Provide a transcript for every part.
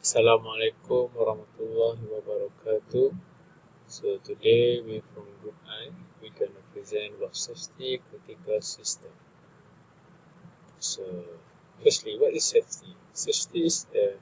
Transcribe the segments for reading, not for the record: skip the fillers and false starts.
Assalamualaikum warahmatullahi wabarakatuh. So today we from Group I, we gonna present about safety critical system. So firstly, what is safety? Safety is the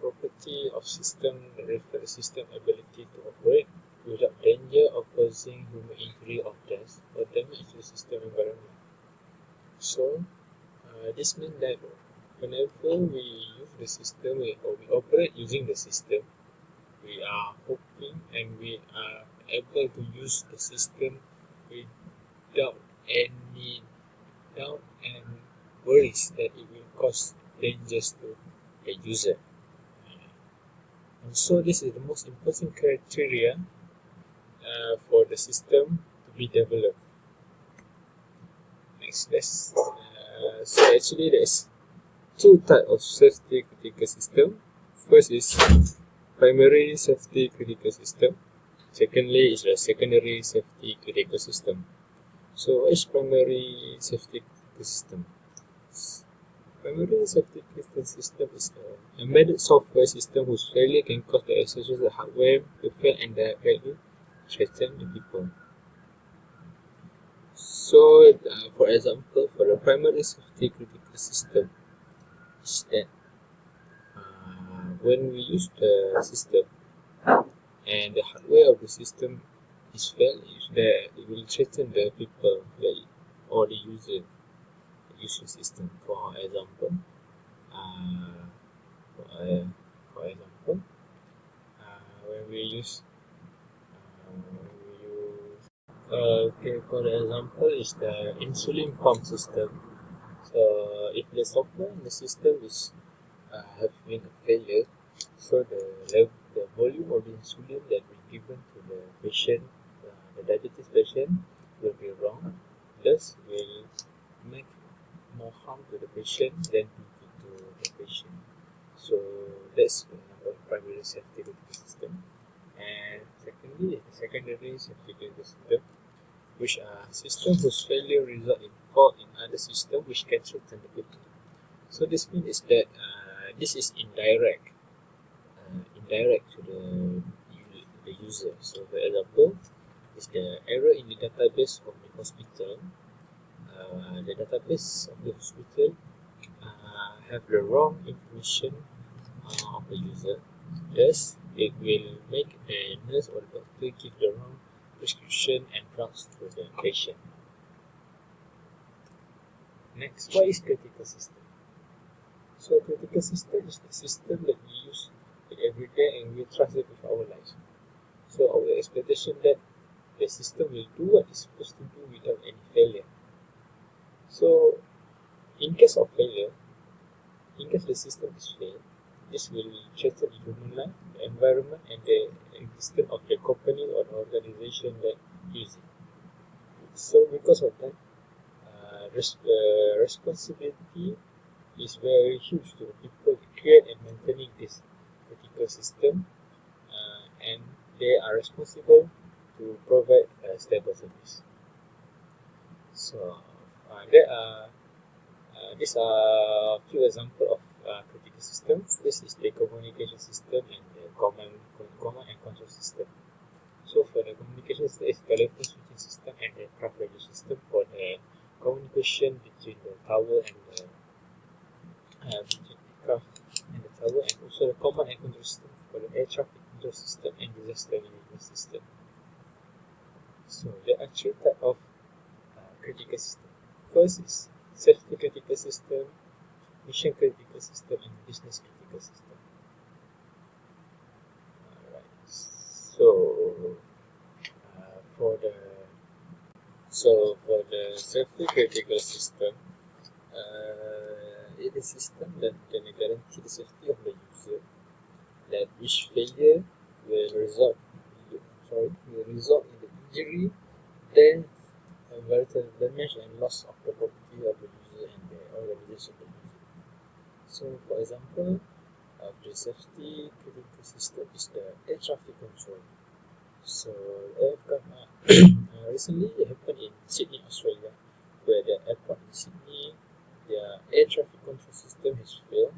property of system that refers the system ability to operate without danger of causing human injury or death or damage to the system environment. So this means that whenever we use the system or we operate using the system, we are hoping and we are able to use the system without any doubt and worries that it will cause dangers to the user. And so this is the most important criteria for the system to be developed. Next, so actually there's two types of safety critical system. First is primary safety critical system. Secondly is the secondary safety critical system. So what is primary safety critical system? Primary safety critical system is an embedded software system whose failure can cause the associated hardware to fail and directly threaten the people. So, for example, for the primary safety critical system, is that when we use the system and the hardware of the system is failed, it will threaten the people or the user use the system. For example, uh, for example, when we use okay, for example, is the insulin pump system. So if the software in the system is having a failure, so the volume of the insulin that we given to the patient, the diabetes patient, will be wrong. Thus, will make more harm to the patient than to the patient. So that's the number of primary safety critical system. And secondly, the secondary safety critical system, which are systems whose failure result in fault in other systems which can threaten the people. So this means that this is indirect to the user. So for example, is the error in the database of the hospital. The database of the hospital have the wrong information of the user. Thus, it will make the nurse or the doctor give the wrong prescription and drugs to the patient. Next, what is critical system? So critical system is the system that we use every day and we trust it with our lives. So our expectation that the system will do what it's supposed to do without any failure. So in case of failure, in case the system is failed, this will threaten human life, the environment, and the existence of the company or the organization that uses it. So because of that, the responsibility is very huge to the people create and maintaining this critical system, and they are responsible to provide a stable service. So these are a few examples of critical systems. This is the communication system and the command and control system. So for the communication system, it's the telephone switching system and the craft radio system for the communication between the tower and the craft and the tower, and also the command and control system for the air traffic control system and disaster management system. So there are three types of critical system. First is safety critical system, mission critical system, and business critical system. Alright. So for the safety critical system, it is a system that can guarantee the safety of the user, that which failure will result in the injury, death, environmental damage, and loss of the property of the user and the organization of the user. So, for example, the safety critical system is the air traffic control. So, recently it happened in Sydney, Australia, where the airport in Sydney, their air traffic control system has failed.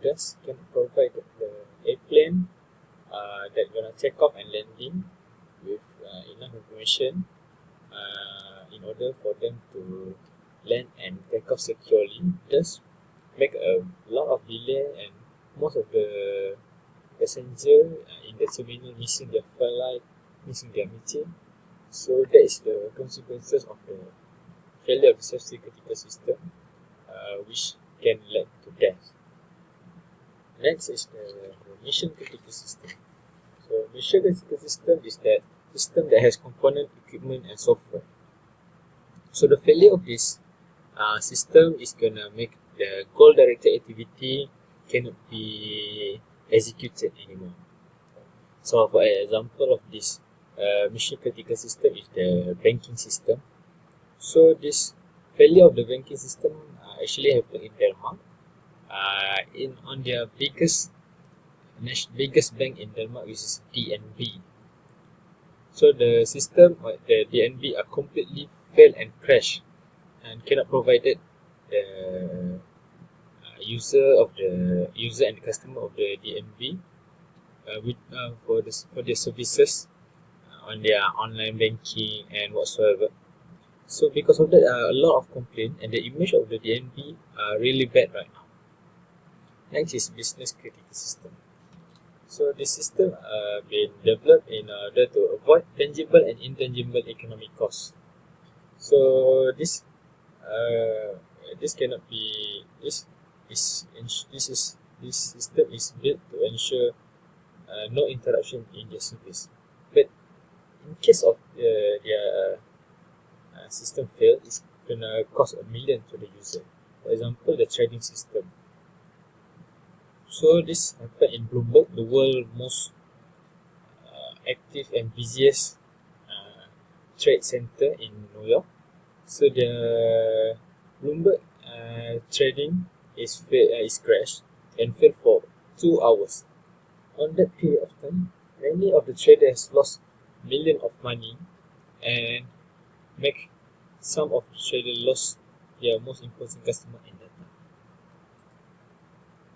just can provide the airplane that gonna take off and landing with enough information in order for them to land and take off securely. Just make a lot of delay, and most of the passenger in the terminal missing their flight, missing their meeting. So that is the consequences of the failure of the safety critical system, which can lead to death. Next is the mission critical system. So mission critical system is that system that has component, equipment, and software. So the failure of this system is gonna make the goal-directed activity cannot be executed anymore. So for example of this mission critical system is the banking system. So this failure of the banking system actually happened in Denmark. On their biggest bank in Denmark, which is DNB. So the system, the DNB, are completely failed and crashed and cannot provide the user and the customer of the DNB for their services on their online banking and whatsoever. So because of that, a lot of complaint, and the image of the DNB are really bad right now. Next is business critical system. So this system been developed in order to avoid tangible and intangible economic costs. So this cannot be this system is built to ensure no interruption in their service. But in case of their system fail, it's gonna cost $1 million to the user. For example, the trading system. So this happened in Bloomberg, the world's most active and busiest trade center in New York. So the Bloomberg trading is crashed and failed for 2 hours. On that period of time, many of the traders lost millions of money, and make some of the traders lost their most important customer in that time.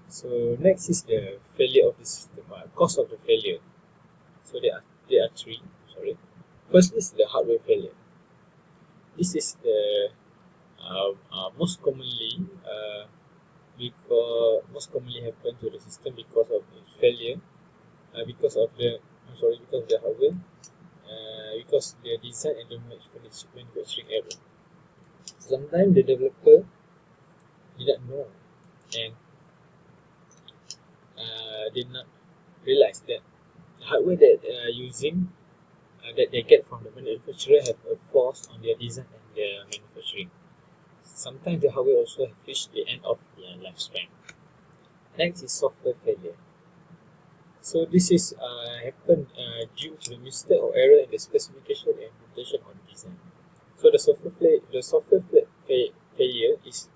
So next is the failure of the system, cause of the failure. So there are three. Sorry. First is the hardware failure. This is the most commonly happen to the system because of the failure, because of the hardware, because the design and the manufacturing error. Sometimes the developer did not know and did not realize that the hardware that they are using, that they get from the manufacturer, have a flaws on their design and their manufacturing. Sometimes the hardware also have reached the end of their lifespan. Next is software failure. So this is happened due to the mistake or error in the specification and implementation on design. So the software failure is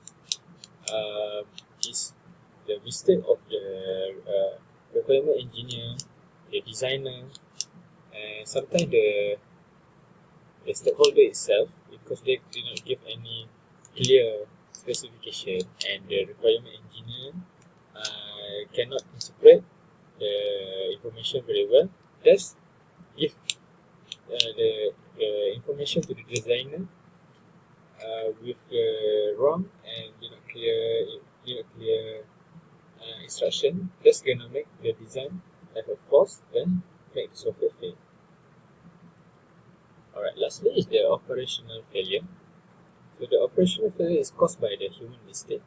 the mistake of the requirement engineer, the designer, and sometimes the stakeholder itself, because they did not give any clear specification, and the requirement engineer cannot interpret the information very well. Thus, give the information to the designer with the wrong and did not clear instruction. That's gonna make the design have a flaws, then make the software fail. Alright, lastly is the operational failure. So the operational failure is caused by the human mistake,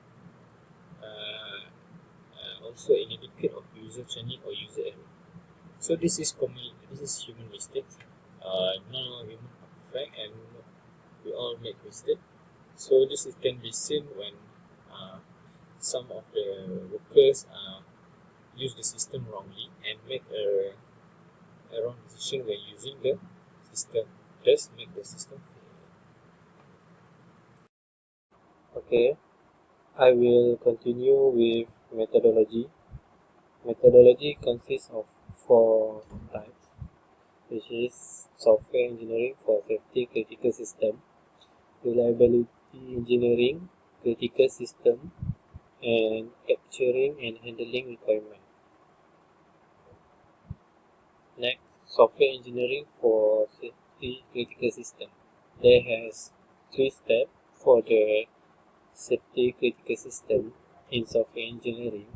also inadequate of user training or user error. So this is human mistakes. None of human are perfect, and we all make mistakes. So this can be seen when some of the workers use the system wrongly and make a wrong decision when using the system, thus make the system fail. Okay, I will continue with methodology. Methodology consists of 4 types, which is software engineering for safety critical system, reliability engineering, critical system, and capturing and handling requirements. Next, software engineering for safety critical system. There has 3 steps for the safety critical system in software engineering.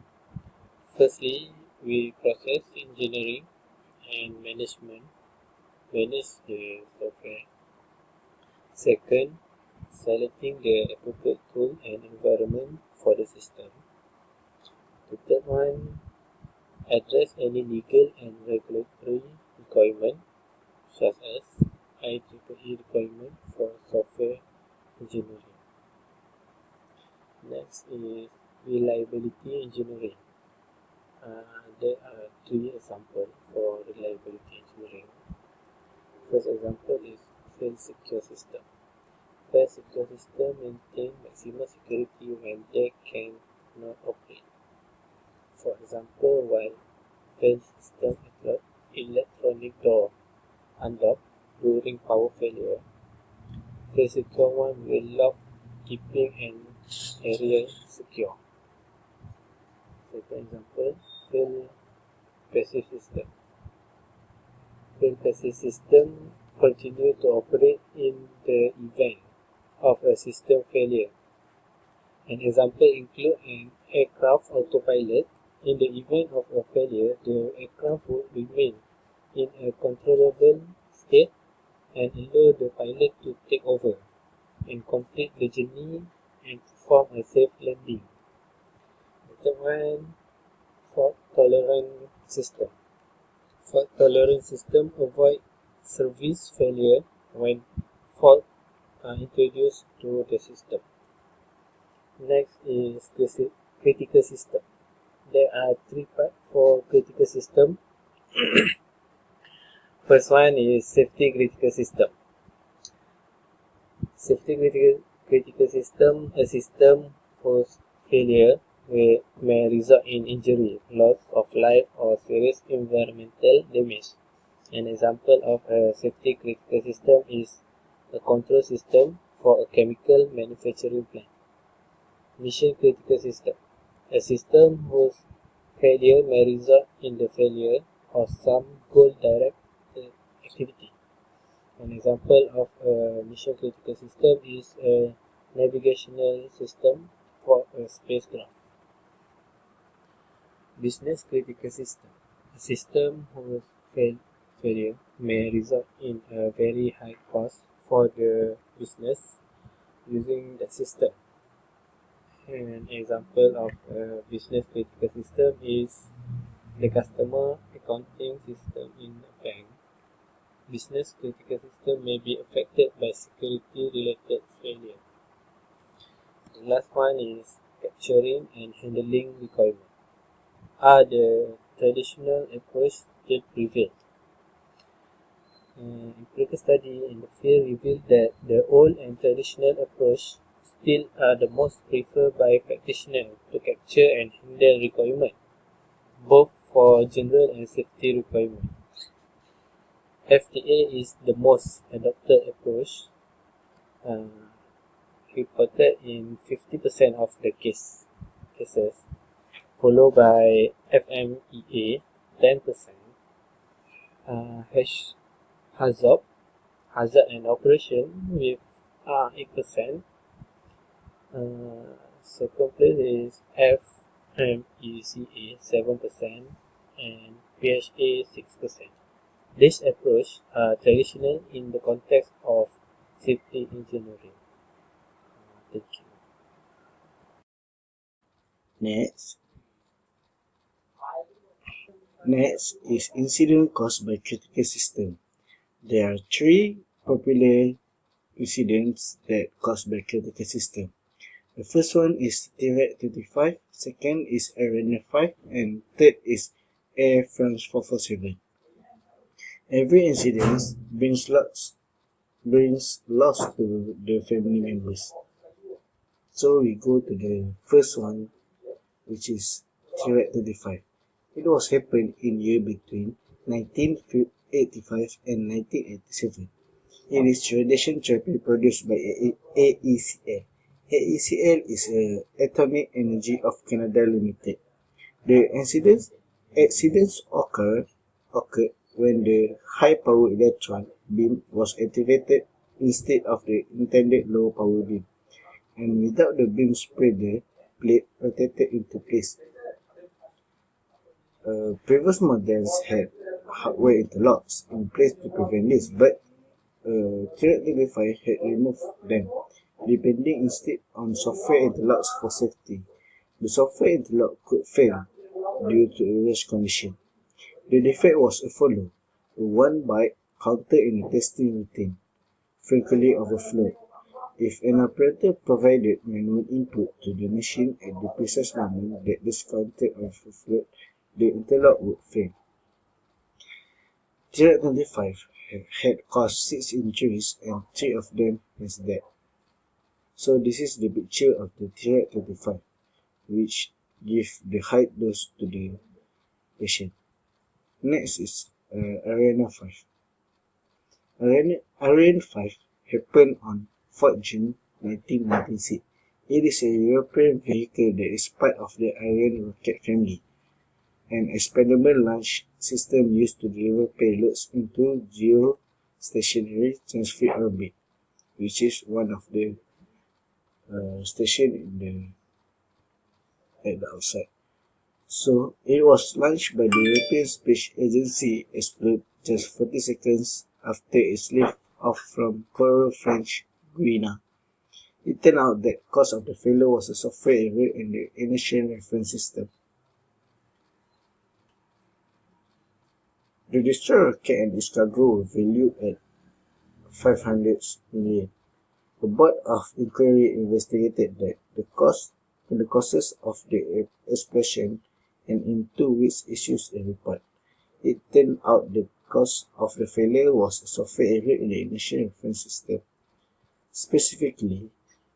Firstly, we process engineering and management manage the software. Second, selecting the appropriate tool and environment for the system. The third one, address any legal and regulatory requirement such as IEEE requirement for software engineering. Next is reliability engineering. There are 3 examples for reliability engineering. First example is fail secure system. Fail secure system maintain maximum security when they cannot operate. For example, while fail system electronic door unlock during power failure, fail secure one will lock keeping an area secure. Second example, fail passive system. Fail passive system continue to operate in the event of a system failure. An example includes an aircraft autopilot. In the event of a failure, the aircraft would remain in a controllable state and allow the pilot to take over and complete the journey and perform a safe landing. The third one, fault tolerant system. Fault tolerant system avoid service failure when faults are introduced to the system. Next is critical system. There are 3 parts for critical system. First one is safety critical system. Safety critical system, a system whose failure may result in injury, loss of life, or serious environmental damage. An example of a safety critical system is a control system for a chemical manufacturing plant. Mission critical system, a system whose failure may result in the failure of some goal-directed activity. An example of a mission-critical system is a navigational system for a spacecraft. Business-critical system, a system whose failure may result in a very high cost for the business using the system. An example of a business-critical system is the customer accounting system in a bank. Business critical system may be affected by security-related failure. The last one is capturing and handling requirements. Are the traditional approach still prevail? Empirical study in the field revealed that the old and traditional approach still are the most preferred by practitioners to capture and handle requirements, both for general and safety requirements. FTA is the most adopted approach, reported in 50% of the cases, followed by FMEA 10%, HAZOP, Hazard and Operation, with 8%. Second place is FMECA 7% and PHA 6%. This approach are traditional in the context of safety engineering. Thank you. Next is incident caused by critical system. There are 3 popular incidents that caused by critical system. The first one is TREC-25, second is Arena 5, and third is Air France 447. Every incident brings loss to the family members. So we go to the first one, which is TREC-25. It was happened in year between 1985 and 1987. It is radiation therapy produced by AECA. AECL is Atomic Energy of Canada Limited. The accidents occurred when the high-power electron beam was activated instead of the intended low-power beam, and without the beam spreader plate rotated into place. Previous models had hardware interlocks in place to prevent this, but Thread25 had removed them, depending instead on software interlocks for safety. The software interlock could fail due to a rash condition. The defect was as follows: a 1 byte counter in a testing routine frequently overflowed. If an operator provided manual input to the machine at the precise moment that this counter overflowed, the interlock would fail. Thread25 had caused 6 injuries and 3 of them has died. So this is the picture of the Thread25, which give the high dose to the patient. Next is Ariane 5. Ariane 5 happened on 4 June 1996. It is a European vehicle that is part of the Ariane rocket family, an expendable launch system used to deliver payloads into geostationary transfer orbit, which is one of the station at the outside. So it was launched by the European Space Agency, exploded just 40 seconds after its lift off from Corot, French Guiana. It turned out that the cause of the failure was a software error in the ignition reference system. The destroyer rocket and its cargo were valued at 500 million. A board of inquiry investigated the causes of the explosion, and in 2 weeks issued a report. It turned out the cause of the failure was a software error in the ignition reference system. Specifically,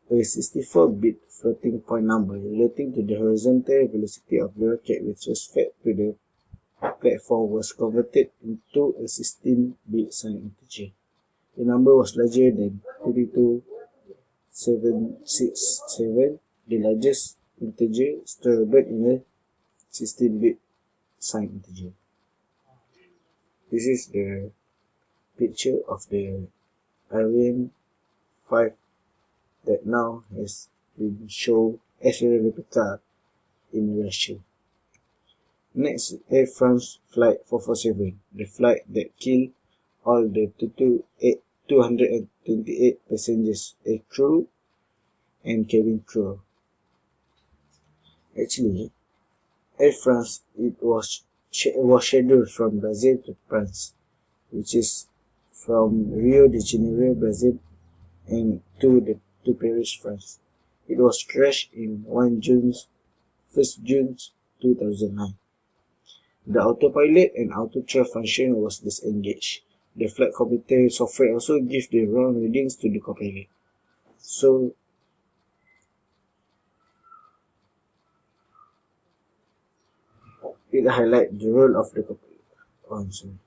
a 64-bit floating point number relating to the horizontal velocity of the rocket with respect to the platform was converted into a 16-bit signed integer. The number was larger than 32767, the largest integer storable in a 16-bit signed integer. This is the picture of the Ariane 5 that now has been shown as a replica in Russia. Next, Air France Flight 447, the flight that killed all the 228 passengers, a crew and cabin crew. Actually, Air France was scheduled from Brazil to France, which is from Rio de Janeiro, Brazil, and to Paris, France. It was crashed in 1 June 2009. The autopilot and auto trail function was disengaged. The flight computer software also gave the wrong readings to the copilot. So it highlights the role of the copilot. Oh, I'm sorry.